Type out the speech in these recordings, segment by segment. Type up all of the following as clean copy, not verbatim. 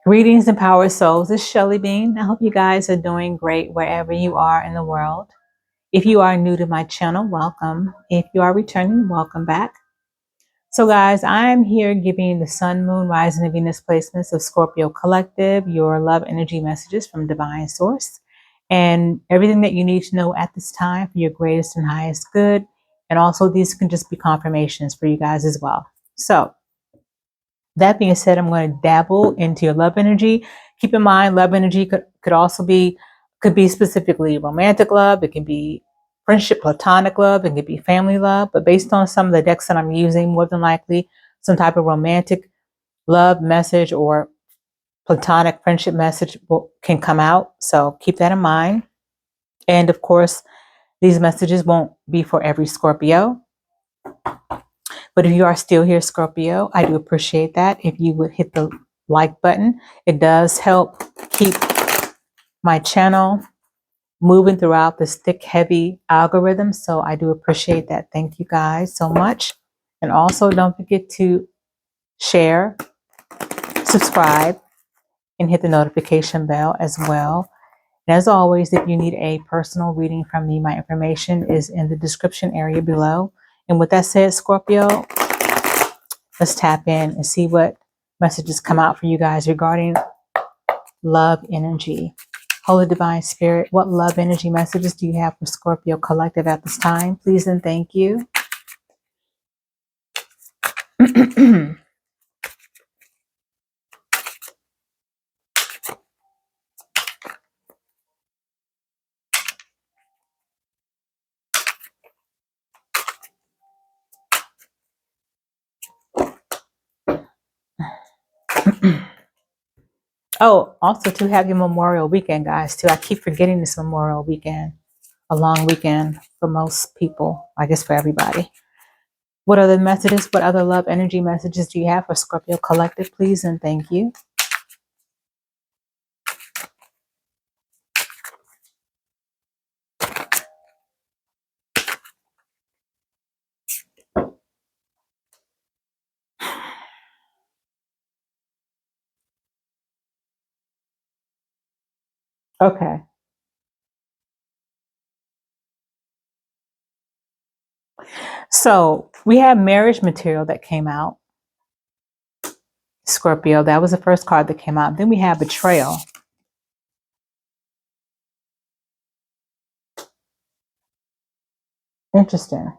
Greetings, empowered souls. It's Shelly Bean. I hope you guys are doing great wherever you are in the world. If you are new to my channel, welcome. If you are returning, welcome back. So guys, I'm here giving the Sun, Moon, Rising, and Venus placements of Scorpio Collective, your love energy messages from Divine Source, and everything that you need to know at this time for your greatest and highest good. And also these can just be confirmations for you guys as well. So that being said, I'm going to dabble into your love energy. Keep in mind, love energy could also be, could be specifically romantic love. It can be friendship, platonic love. It could be family love. But based on some of the decks that I'm using, more than likely some type of romantic love message or platonic friendship message can come out. So keep that in mind. And of course, these messages won't be for every Scorpio. But if you are still here, Scorpio, I do appreciate that. If you would hit the like button, it does help keep my channel moving throughout this thick, heavy algorithm. So I do appreciate that. Thank you guys so much. And also don't forget to share, subscribe, and hit the notification bell as well. And as always, if you need a personal reading from me, my information is in the description area below. And with that said, Scorpio, let's tap in and see what messages come out for you guys regarding love energy. Holy Divine Spirit, what love energy messages do you have for Scorpio Collective at this time? Please and thank you. Oh, also to have your Memorial Weekend, guys, too. I keep forgetting this Memorial Weekend, a long weekend for most people, I guess for everybody. What other messages, what other love energy messages do you have for Scorpio Collective, please and thank you? Okay. So we have marriage material that came out. Scorpio, that was the first card that came out. Then we have betrayal. Interesting.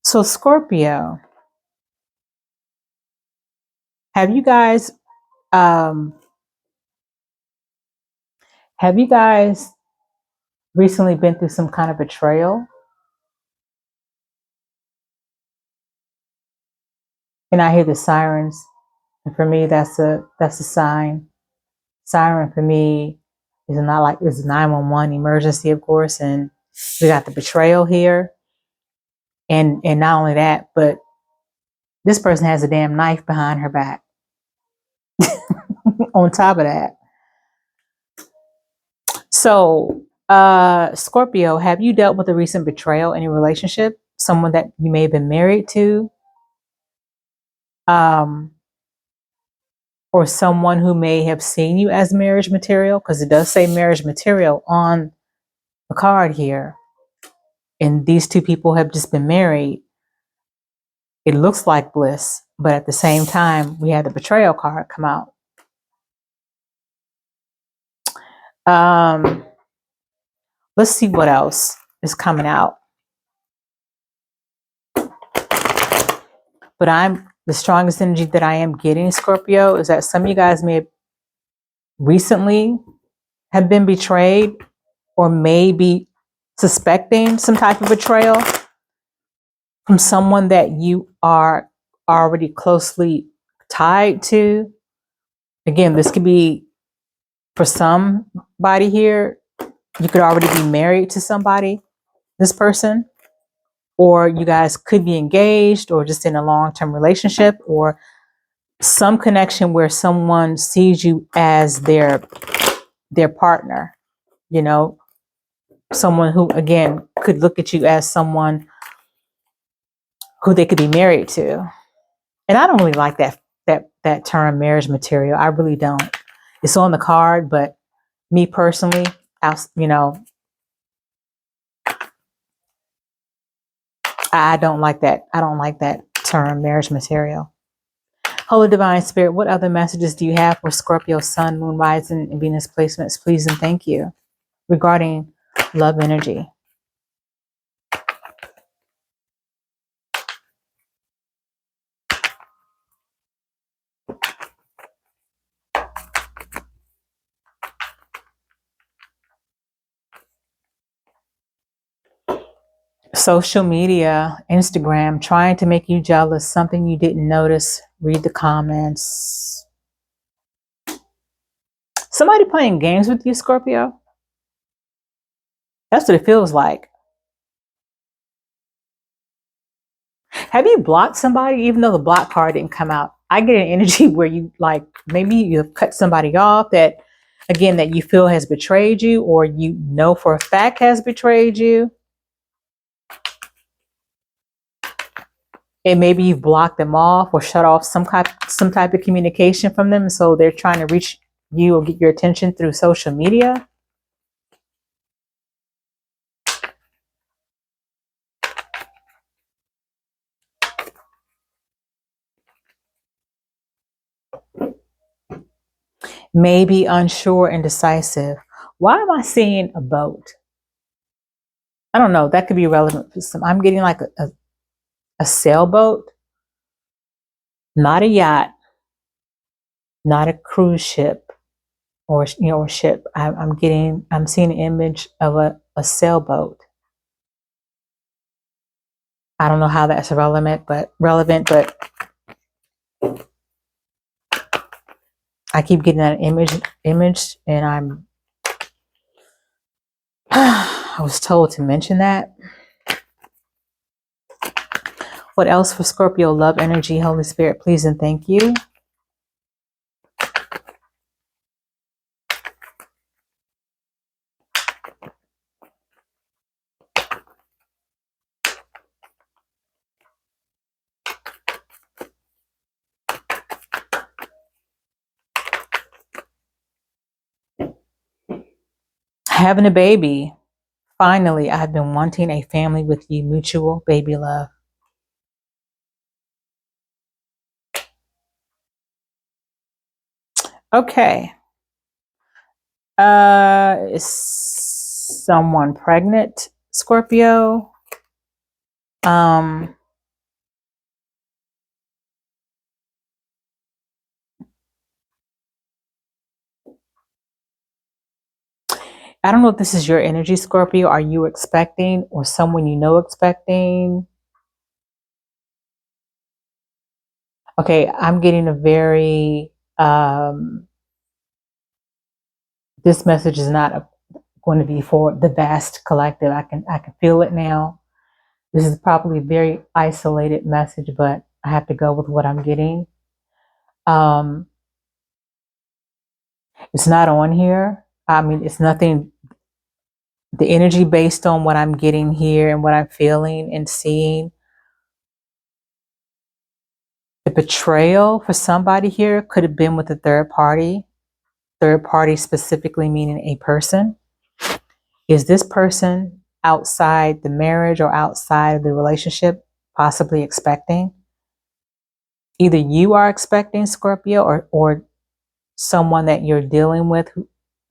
So Scorpio, have you guys recently been through some kind of betrayal? And I hear the sirens, and for me that's a sign. Siren for me is not like it's 911 emergency, of course, and we got the betrayal here, and not only that, but this person has a damn knife behind her back. On top of that, so Scorpio, have you dealt with a recent betrayal in your relationship? Someone that you may have been married to, or someone who may have seen you as marriage material, because it does say marriage material on the card here, and these two people have just been married. It looks like bliss, but at the same time, we had the betrayal card come out. Let's see what else is coming out. But the strongest energy that I am getting, Scorpio, is that some of you guys may have recently have been betrayed or may be suspecting some type of betrayal from someone that you are already closely tied to. Again, this could be for somebody here. You could already be married to somebody, this person, or you guys could be engaged or just in a long-term relationship, or some connection where someone sees you as their partner, you know, someone who, again, could look at you as someone who they could be married to. And I don't really like that term, marriage material. I really don't. It's on the card, but me personally, you know, I don't like that. I don't like that term, marriage material. Holy Divine Spirit, what other messages do you have for Scorpio, Sun, Moon, Rising, and Venus placements? Please and thank you. Regarding love energy. Social media, Instagram, trying to make you jealous, something you didn't notice. Read the comments. Somebody playing games with you, Scorpio? That's what it feels like. Have you blocked somebody, even though the block card didn't come out? I get an energy where you, like, maybe you've cut somebody off that, again, that you feel has betrayed you, or you know for a fact has betrayed you. And maybe you've blocked them off or shut off some type of communication from them. So they're trying to reach you or get your attention through social media. Maybe unsure, indecisive. Why am I seeing a boat? I don't know. That could be relevant for some. I'm getting like a sailboat, not a yacht, not a cruise ship, or, you know, a ship. I'm seeing an image of a sailboat. I don't know how that's relevant, but I keep getting that image, and I was told to mention that. What else for Scorpio? Love energy, Holy Spirit, please and thank you. Having a baby. Finally, I've been wanting a family with you, mutual baby love. Okay. Is someone pregnant, Scorpio? I don't know if this is your energy, Scorpio. Are you expecting, or someone you know expecting? Okay, I'm getting a very, this message is not going to be for the vast collective. I can feel it now. This is probably a very isolated message, but I have to go with what I'm getting. It's not on here. I mean, it's nothing. The energy based on what I'm getting here and what I'm feeling and seeing. The betrayal for somebody here could have been with a third party. Third party specifically meaning a person. Is this person outside the marriage or outside of the relationship possibly expecting? Either you are expecting, Scorpio, or someone that you're dealing with,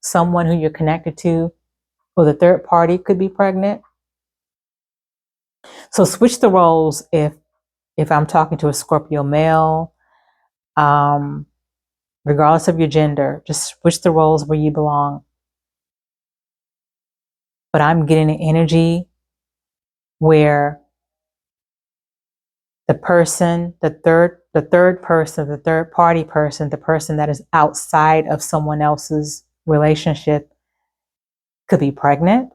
someone who you're connected to, or the third party could be pregnant. So switch the roles if I'm talking to a Scorpio male, regardless of your gender, just switch the roles where you belong. But I'm getting an energy where the person, the third person, the third party person, the person that is outside of someone else's relationship could be pregnant.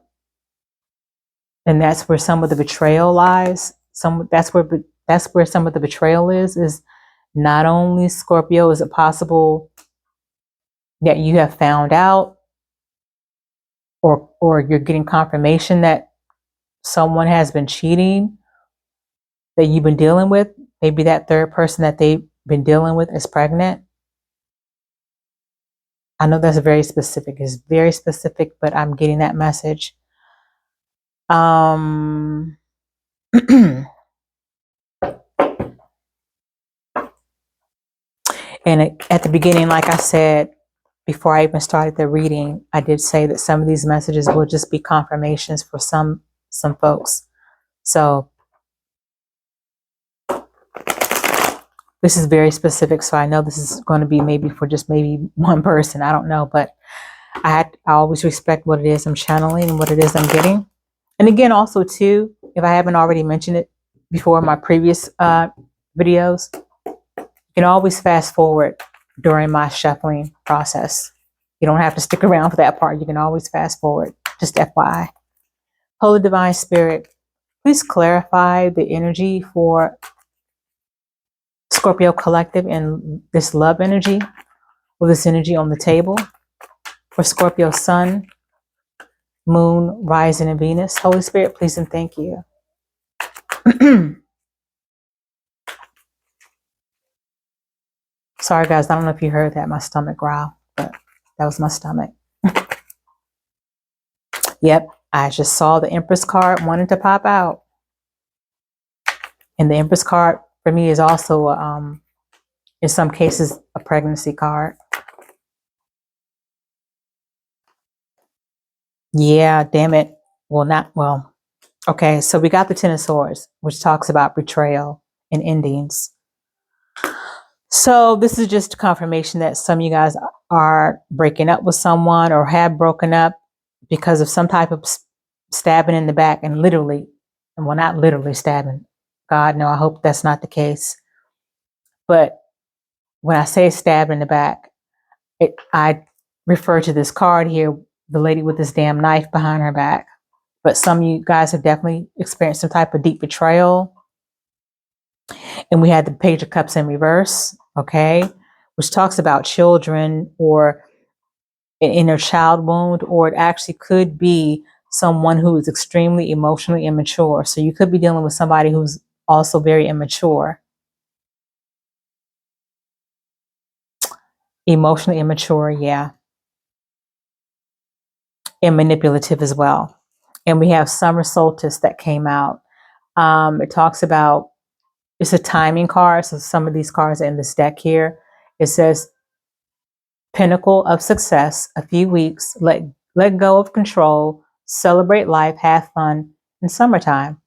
And that's where some of the betrayal lies. That's where some of the betrayal is Not only, Scorpio, is it possible that you have found out or you're getting confirmation that someone has been cheating that you've been dealing with. Maybe that third person that they've been dealing with is pregnant. I know that's very specific. It's very specific, but I'm getting that message. And at the beginning, like I said, before I even started the reading, I did say that some of these messages will just be confirmations for some folks. So this is very specific. So I know this is going to be maybe for just maybe one person. I don't know, but I always respect what it is I'm channeling and what it is I'm getting. And again, also too, if I haven't already mentioned it before in my previous videos, you can always fast forward during my shuffling process. You don't have to stick around for that part. You can always fast forward. Just FYI. Holy Divine Spirit, please clarify the energy for Scorpio Collective and this love energy, or this energy on the table for Scorpio Sun, Moon, Rising, and Venus. Holy Spirit, please and thank you. Sorry, guys. I don't know if you heard that, my stomach growl, but that was my stomach. Yep, I just saw the Empress card wanting to pop out. And the Empress card for me is also, in some cases, a pregnancy card. Yeah, damn it. Well, okay, so we got the Ten of Swords, which talks about betrayal and endings. So this is just confirmation that some of you guys are breaking up with someone or have broken up because of some type of stabbing in the back, and literally, well, not literally stabbing. God, no, I hope that's not the case. But when I say stab in the back, I refer to this card here, the lady with this damn knife behind her back. But some of you guys have definitely experienced some type of deep betrayal. And we had the Page of Cups in reverse, okay, which talks about children or an inner child wound, or it actually could be someone who is extremely emotionally immature. So you could be dealing with somebody who's also very immature. Emotionally immature, yeah. And manipulative as well. And we have Summer Solstice that came out. It talks about, it's a timing card. So some of these cards are in this deck here. It says, pinnacle of success, a few weeks, let go of control, celebrate life, have fun in summertime.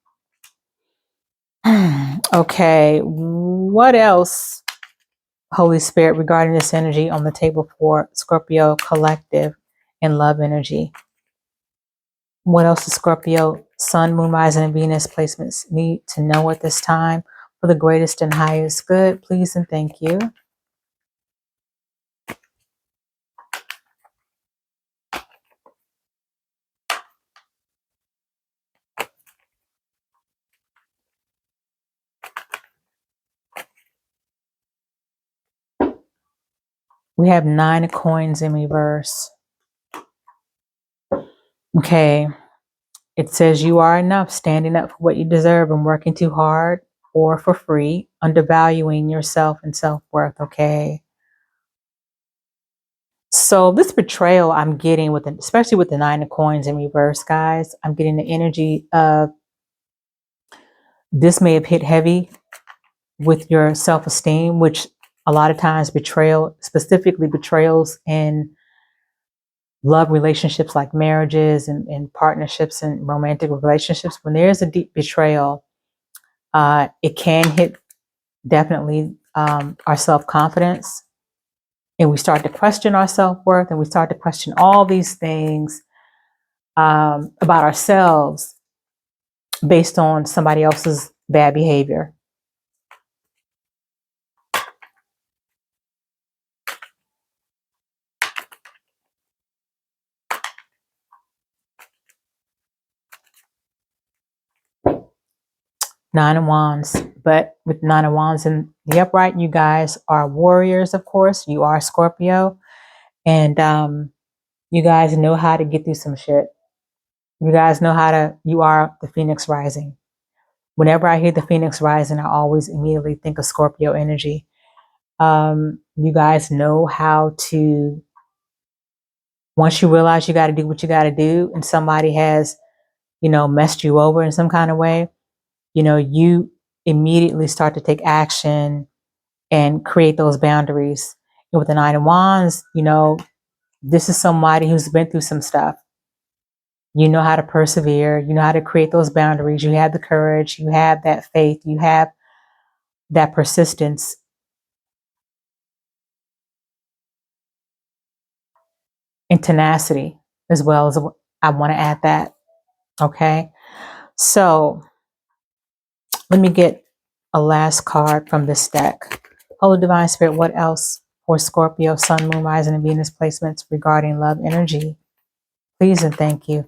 Okay, what else, Holy Spirit, regarding this energy on the table for Scorpio Collective and love energy? What else does Scorpio Sun, Moon, Rising, and Venus placements need to know at this time for the greatest and highest good? Please and thank you. We have 9 of coins in reverse. Okay. It says you are enough, standing up for what you deserve and working too hard or for free, undervaluing yourself and self-worth, okay? So this betrayal I'm getting, especially with the 9 of coins in reverse, guys, I'm getting the energy of this may have hit heavy with your self-esteem, which a lot of times betrayal, specifically betrayals in love relationships like marriages and partnerships and romantic relationships, when there's a deep betrayal, it can hit definitely our self-confidence, and we start to question our self-worth, and we start to question all these things about ourselves based on somebody else's bad behavior. Nine of Wands. But with Nine of Wands in the upright, you guys are warriors, of course. You are Scorpio. And you guys know how to get through some shit. You guys know how to, you are the Phoenix rising. Whenever I hear the Phoenix rising, I always immediately think of Scorpio energy. You guys know how to, once you realize you got to do what you got to do and somebody has, messed you over in some kind of way, you immediately start to take action and create those boundaries. And with the Nine of Wands, this is somebody who's been through some stuff. You know how to persevere. You know how to create those boundaries. You have the courage. You have that faith. You have that persistence and tenacity as well. As I want to add that. Okay. So let me get a last card from this deck. Holy Divine Spirit, what else for Scorpio, Sun, Moon, Rising, and Venus placements regarding love energy? Please and thank you.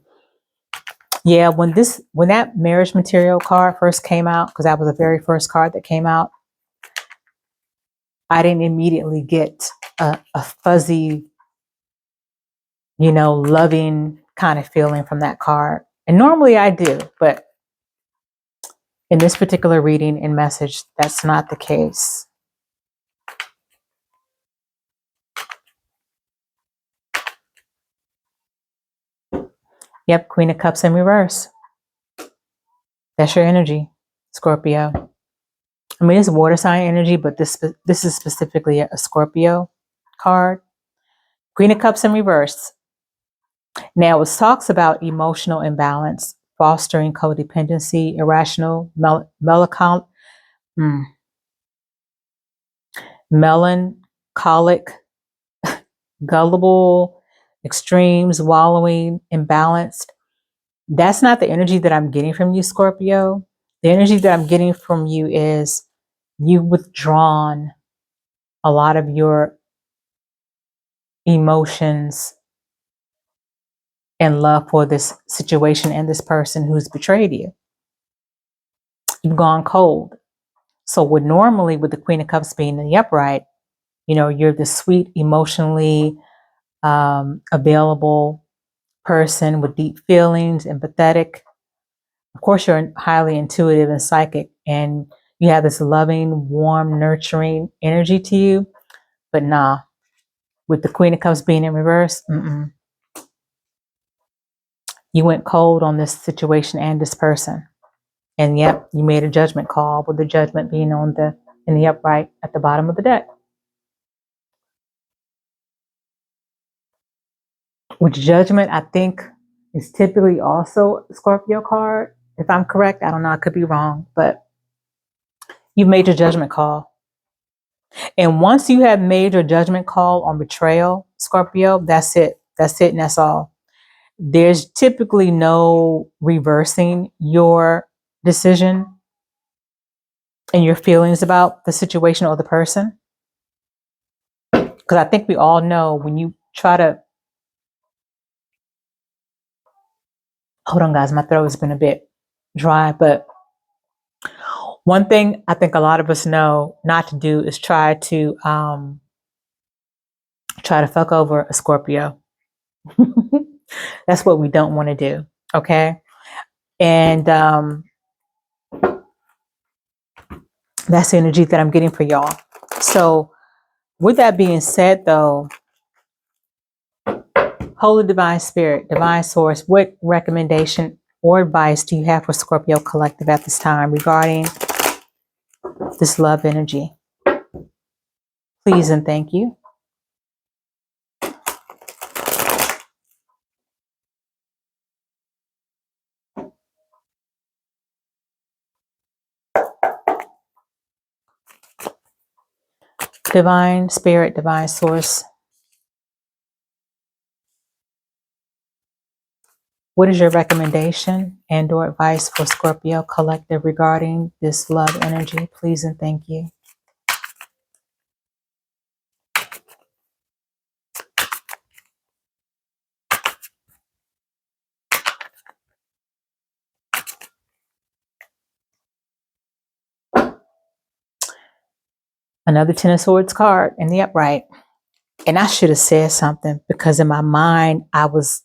Yeah, when that marriage material card first came out, because that was the very first card that came out, I didn't immediately get a fuzzy, loving kind of feeling from that card. And normally I do, but in this particular reading and message, that's not the case. Yep, Queen of Cups in reverse. That's your energy, Scorpio. I mean, it's water sign energy, but this is specifically a Scorpio card. Queen of Cups in reverse. Now, it talks about emotional imbalance, fostering codependency, irrational, melancholic, gullible, extremes, wallowing, imbalanced. That's not the energy that I'm getting from you, Scorpio. The energy that I'm getting from you is you've withdrawn a lot of your emotions and love for this situation and this person who's betrayed you. You've gone cold. So with the Queen of Cups being in the upright, you're the sweet, emotionally available person with deep feelings, empathetic. Of course, you're highly intuitive and psychic, and you have this loving, warm, nurturing energy to you. But nah, with the Queen of Cups being in reverse, you went cold on this situation and this person. And yep, you made a judgment call, with the judgment being in the upright at the bottom of the deck. Which judgment, I think, is typically also a Scorpio card. If I'm correct, I don't know, I could be wrong, but you've made your judgment call. And once you have made your judgment call on betrayal, Scorpio, that's it. That's it and that's all. There's typically no reversing your decision and your feelings about the situation or the person. Because I think we all know when you try to, hold on guys, my throat has been a bit dry, but one thing I think a lot of us know not to do is try to fuck over a Scorpio. That's what we don't want to do. Okay. And that's the energy that I'm getting for y'all. So with that being said though, Holy Divine Spirit, Divine Source, what recommendation or advice do you have for Scorpio Collective at this time regarding this love energy? Please and thank you. Divine Spirit, Divine Source, what is your recommendation and or advice for Scorpio Collective regarding this love energy? Please and thank you. Another Ten of Swords card in the upright. And I should have said something because in my mind, I was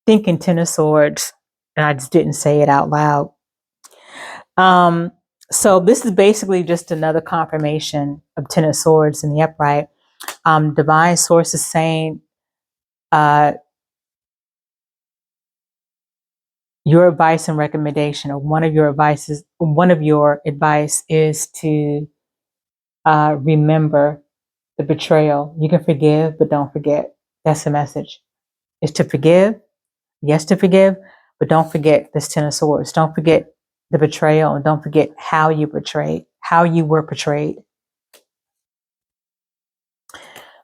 thinking Ten of Swords and I just didn't say it out loud. So this is basically just another confirmation of Ten of Swords in the upright. Divine source is saying, your advice and recommendation, or one of your advice is to remember the betrayal. You can forgive, but don't forget. That's the message. Is to forgive, yes, to forgive, but don't forget this Ten of Swords. Don't forget the betrayal, and don't forget how you were portrayed.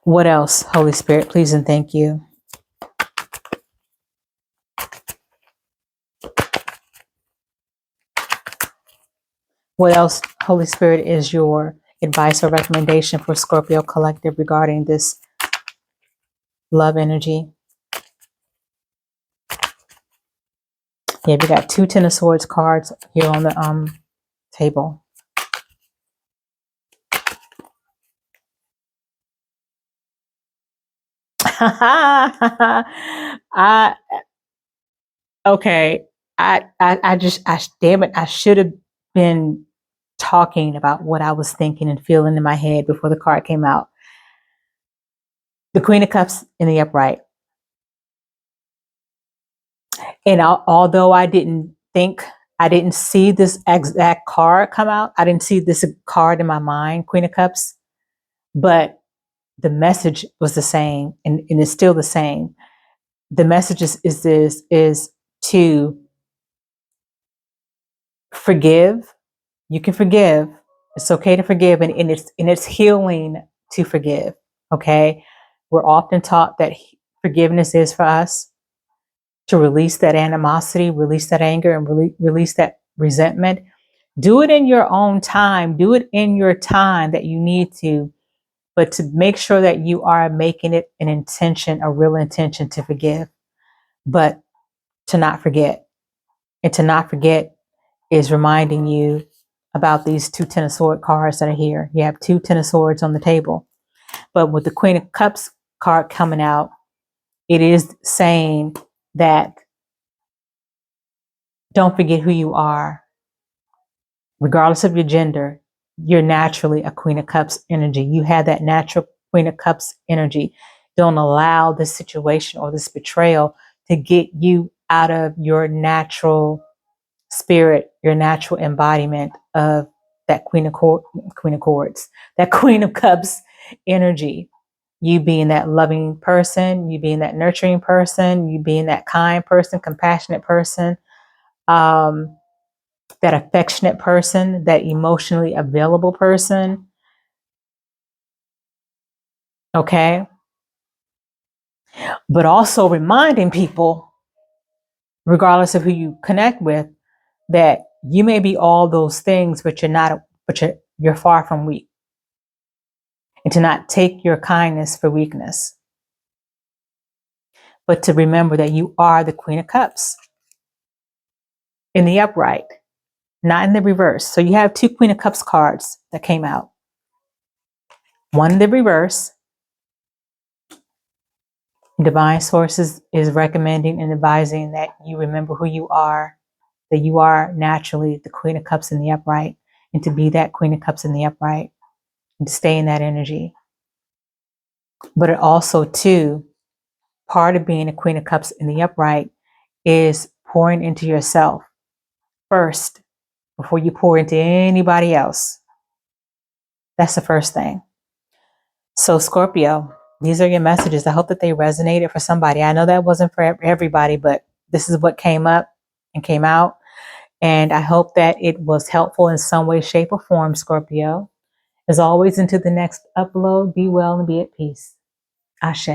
What else, Holy Spirit, please and thank you. What else, Holy Spirit, is your advice or recommendation for Scorpio Collective regarding this love energy? Yeah, we got two Ten of Swords cards here on the table. I okay. Damn it, I should have been talking about what I was thinking and feeling in my head before the card came out. The Queen of Cups in the upright. And although I didn't see this exact card come out, I didn't see this card in my mind, Queen of Cups, but the message was the same, and it's still the same. The message is to forgive. You can forgive. It's okay to forgive, and it's healing to forgive. Okay, we're often taught that forgiveness is for us to release that animosity, release that anger, and release that resentment. Do it in your own time. Do it in your time that you need to, but to make sure that you are making it an intention, a real intention to forgive, but to not forget. And to not forget is reminding you about these two Ten of Swords cards that are here. You have two Ten of Swords on the table. But with the Queen of Cups card coming out, it is saying that don't forget who you are. Regardless of your gender, you're naturally a Queen of Cups energy. You have that natural Queen of Cups energy. Don't allow this situation or this betrayal to get you out of your natural spirit, your natural embodiment of that Queen of Cups, that Queen of Cups energy. You being that loving person, you being that nurturing person, you being that kind person, compassionate person, that affectionate person, that emotionally available person. Okay. But also reminding people, regardless of who you connect with, that you may be all those things, but you're far from weak. And to not take your kindness for weakness, but to remember that you are the Queen of Cups in the upright, not in the reverse. So you have two Queen of Cups cards that came out. One in the reverse. Divine sources is recommending and advising that you remember who you are, that you are naturally the Queen of Cups in the upright, and to be that Queen of Cups in the upright, and to stay in that energy. But it also, too, part of being a Queen of Cups in the upright is pouring into yourself first before you pour into anybody else. That's the first thing. So Scorpio, these are your messages. I hope that they resonated for somebody. I know that wasn't for everybody, but this is what came up and came out. And I hope that it was helpful in some way, shape, or form, Scorpio. As always, until the next upload, be well and be at peace. Ashe.